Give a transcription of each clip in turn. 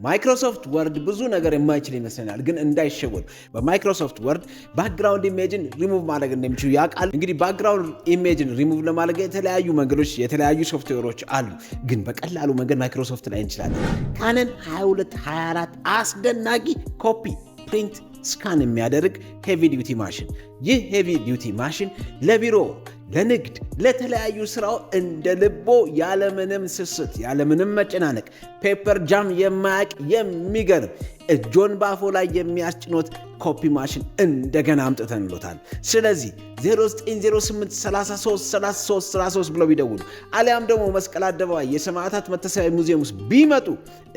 ማይክሮሶፍት ወርድ ብዙ ነገር የማይችል ይመስለናል፣ ግን እንዳይሸወዱ በማይክሮሶፍት ወርድ ባክግራውንድ ኢሜጅን ሪሙቭ ማድረግ እንደሚችሉ ያውቃሉ። እንግዲህ ባክግራውንድ ኢሜጅን ሪሙቭ ለማድረግ የተለያዩ መንገዶች የተለያዩ ሶፍትዌሮች አሉ፣ ግን በቀላሉ መንገድ ማይክሮሶፍት ላይ እንችላለን። ካነን 2224 አስደናቂ ኮፒ ፕሪንት ስካን የሚያደርግ ሄቪ ዲዩቲ ማሽን። ይህ ሄቪ ዲዩቲ ማሽን ለቢሮ፣ ለንግድ፣ ለተለያዩ ስራው እንደ ልቦ ያለምንም ስስት ያለምንም መጨናነቅ ፔፐር ጃም የማያቅ የሚገርም እጆን ባፎ ላይ የሚያስጭኖት ኮፒ ማሽን እንደገና አምጥተንሎታል። ስለዚህ 0908333333 ብለው ቢደውሉ አሊያም ደግሞ መስቀል አደባባይ የሰማዕታት መታሰቢያ ሙዚየም ውስጥ ቢመጡ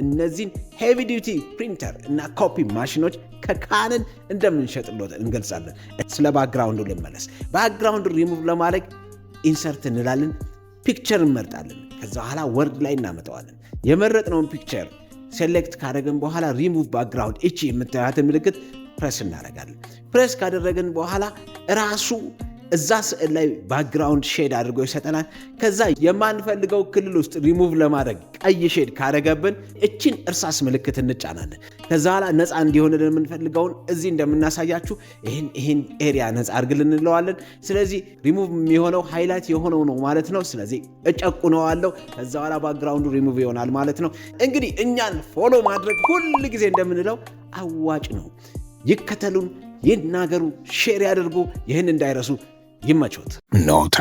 እነዚህን ሄቪ ዲዩቲ ፕሪንተር እና ኮፒ ማሽኖች ከካነን እንደምንሸጥሎት እንገልጻለን። ስለ ባክግራውንዱ ልመለስ። ባክግራውንዱ ሪሙቭ ለማድረግ ኢንሰርት እንላለን፣ ፒክቸር እንመርጣለን። ከዛ በኋላ ወርድ ላይ እናመጣዋለን። የመረጥነውን ፒክቸር ሴሌክት ካደረግን በኋላ ሪሙቭ ባክግራውንድ እቺ የምታያትን ምልክት ፕሬስ እናደርጋለን። ፕሬስ ካደረግን በኋላ ራሱ እዛ ስዕል ላይ ባክግራውንድ ሼድ አድርጎ ይሰጠናል። ከዛ የማንፈልገው ክልል ውስጥ ሪሙቭ ለማድረግ ቀይ ሼድ ካደረገብን እችን እርሳስ ምልክት እንጫናለን። ከዛ በኋላ ነፃ እንዲሆንልን የምንፈልገውን እዚህ እንደምናሳያችሁ ይህን ኤሪያ ነፃ አድርግልን እንለዋለን። ስለዚህ ሪሙቭ የሚሆነው ሃይላይት የሆነው ነው ማለት ነው። ስለዚህ እጨቁነዋለሁ። ከዛ በኋላ ባክግራውንዱ ሪሙቭ ይሆናል ማለት ነው። እንግዲህ እኛን ፎሎ ማድረግ ሁል ጊዜ እንደምንለው አዋጭ ነው። ይከተሉን፣ ይናገሩ፣ ሼር ያድርጉ። ይህን እንዳይረሱ። ይመቾት። ኖታ